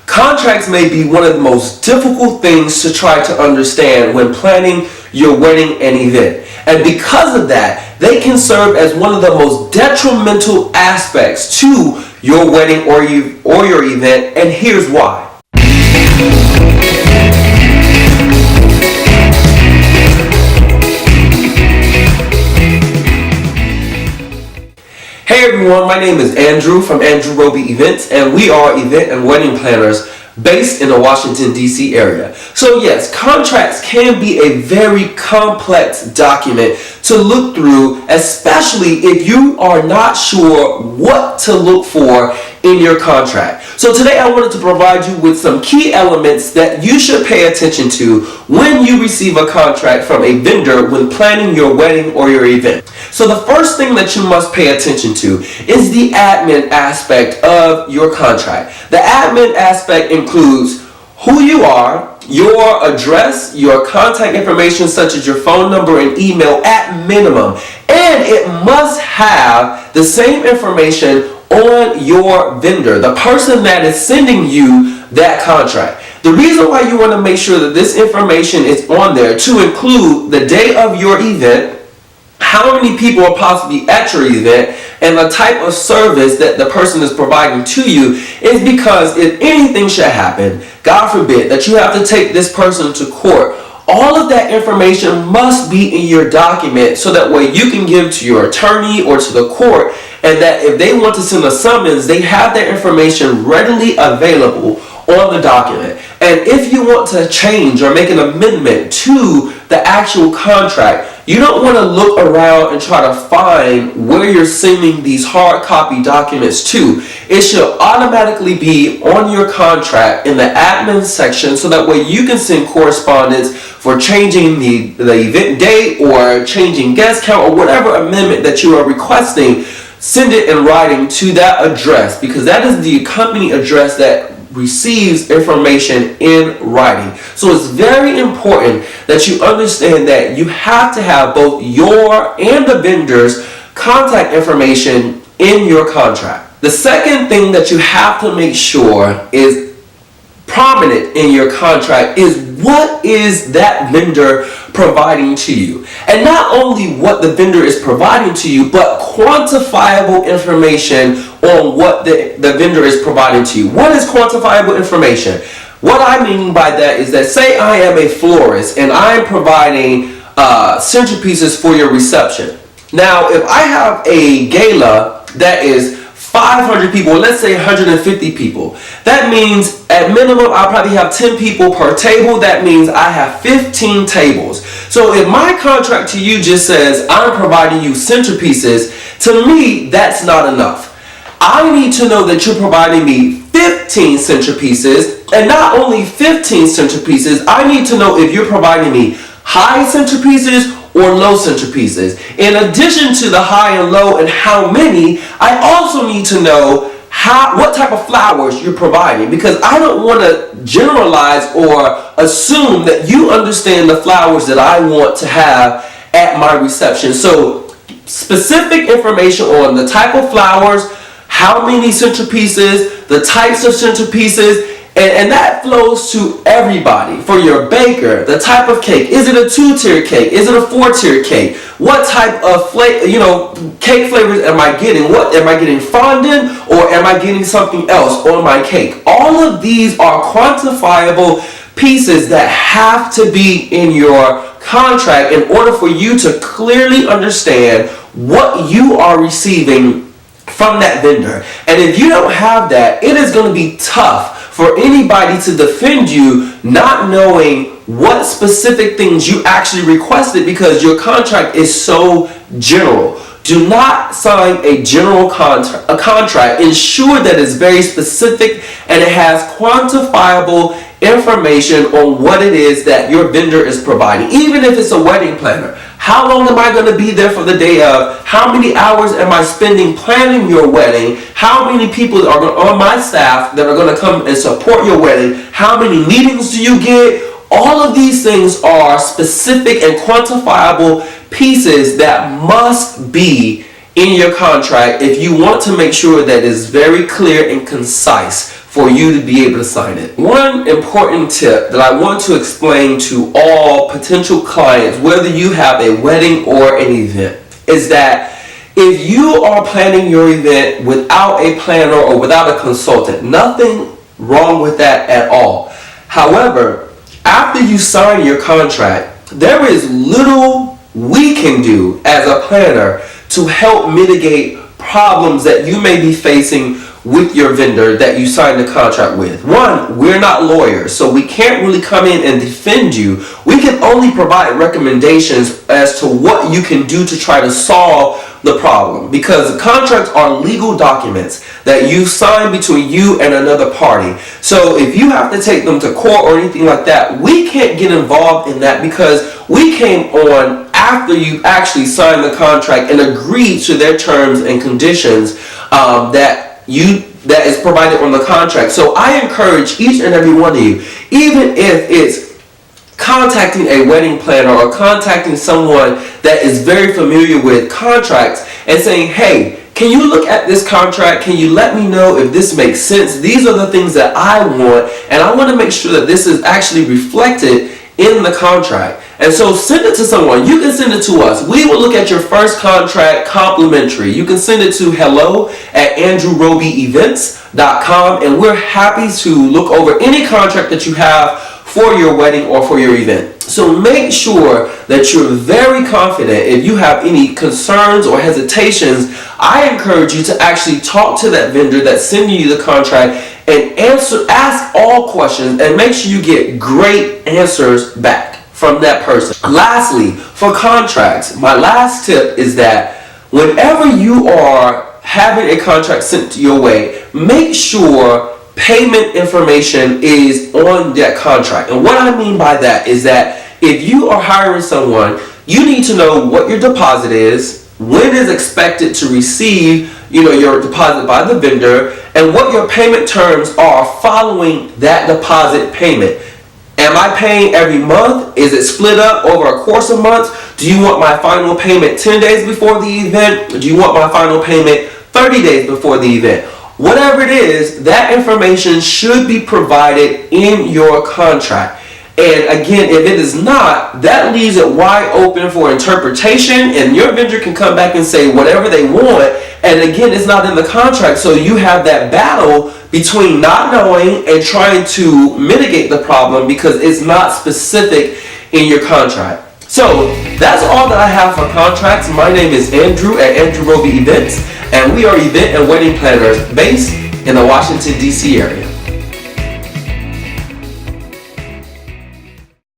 Contracts may be one of the most difficult things to try to understand when planning your wedding and event. And because of that, they can serve as one of the most detrimental aspects to your wedding or your event, and here's why. Hey everyone, my name is Andrew from Andrew Roby Events, and we are event and wedding planners based in the Washington, D.C. area. So yes, contracts can be a very complex document to look through, especially if you are not sure what to look for in your contract. So today I wanted to provide you with some key elements that you should pay attention to when you receive a contract from a vendor when planning your wedding or your event. So the first thing that you must pay attention to is the admin aspect of your contract. The admin aspect includes who you are, your address, your contact information such as your phone number and email at minimum, and it must have the same information on your vendor, the person that is sending you that contract. The reason why you want to make sure that this information is on there to include the day of your event, how many people are possibly at your event, and the type of service that the person is providing to you is because if anything should happen, God forbid, that you have to take this person to court, all of that information must be in your document so that way you can give to your attorney or to the court, and that if they want to send a summons, they have that information readily available on the document. And if you want to change or make an amendment to the actual contract, you don't want to look around and try to find where you're sending these hard copy documents to. It should automatically be on your contract in the admin section so that way you can send correspondence for changing the event date or changing guest count or whatever amendment that you are requesting. Send it in writing to that address, because that is the company address that receives information in writing. So it's very important that you understand that you have to have both your and the vendor's contact information in your contract. The second thing that you have to make sure is prominent in your contract is what is that vendor providing to you. And not only what the vendor is providing to you, but quantifiable information on what the vendor is providing to you. What is quantifiable information? What I mean by that is that, say I am a florist and I am providing centerpieces for your reception. Now, if I have a gala that is 500 people, let's say 150 people, that means at minimum I'll probably have 10 people per table. That means I have 15 tables. So if my contract to you just says I'm providing you centerpieces, to me that's not enough. I need to know that you're providing me 15 centerpieces, and not only 15 centerpieces, I need to know if you're providing me high centerpieces or low centerpieces. In addition to the high and low and how many, I also need to know what type of flowers you're providing, because I don't want to generalize or assume that you understand the flowers that I want to have at my reception. So specific information on the type of flowers, how many centerpieces, the types of centerpieces, and that flows to everybody. For your baker, the type of cake. Is it a 2-tier cake? Is it a 4-tier cake? What type of cake flavors am I getting? What am I getting, fondant, or am I getting something else on my cake? All of these are quantifiable pieces that have to be in your contract in order for you to clearly understand what you are receiving from that vendor. And if you don't have that, it is going to be tough for anybody to defend you not knowing what specific things you actually requested, because your contract is so general. Do not sign a general contract. Ensure that it's very specific and it has quantifiable information on what it is that your vendor is providing. Even if it's a wedding planner, how long am I going to be there for the day of? How many hours am I spending planning your wedding? How many people are on my staff that are going to come and support your wedding? How many meetings do you get? All of these things are specific and quantifiable pieces that must be in your contract if you want to make sure that it's very clear and concise for you to be able to sign it. One important tip that I want to explain to all potential clients, whether you have a wedding or an event, is that if you are planning your event without a planner or without a consultant, nothing wrong with that at all. However, after you sign your contract, there is little we can do as a planner to help mitigate problems that you may be facing with your vendor that you signed the contract with. One, we're not lawyers, so we can't really come in and defend you. We can only provide recommendations as to what you can do to try to solve the problem, because contracts are legal documents that you sign between you and another party. So if you have to take them to court or anything like that, we can't get involved in that, because we came on after you actually signed the contract and agreed to their terms and conditions that is provided on the contract. So I encourage each and every one of you, even if it's contacting a wedding planner or contacting someone that is very familiar with contracts and saying, hey, can you look at this contract? Can you let me know if this makes sense? These are the things that I want, and I want to make sure that this is actually reflected in the contract. And so send it to someone. You can send it to us. We will look at your first contract complimentary. You can send it to hello@andrewrobyevents.com, and we're happy to look over any contract that you have for your wedding or for your event. So make sure that you're very confident. If you have any concerns or hesitations, I encourage you to actually talk to that vendor that's sending you the contract and ask all questions, and make sure you get great answers back from that person. Lastly, for contracts, my last tip is that whenever you are having a contract sent your way, make sure payment information is on that contract. And what I mean by that is that if you are hiring someone, you need to know what your deposit is, when is expected to receive your deposit by the vendor, and what your payment terms are following that deposit payment. Am I paying every month? Is it split up over a course of months? Do you want my final payment 10 days before the event? Or do you want my final payment 30 days before the event? Whatever it is, that information should be provided in your contract. And again, if it is not, that leaves it wide open for interpretation, and your vendor can come back and say whatever they want. And again, it's not in the contract, so you have that battle between not knowing and trying to mitigate the problem because it's not specific in your contract. So that's all that I have for contracts. My name is Andrew at Andrew Roby Events, and we are event and wedding planners based in the Washington, D.C. area.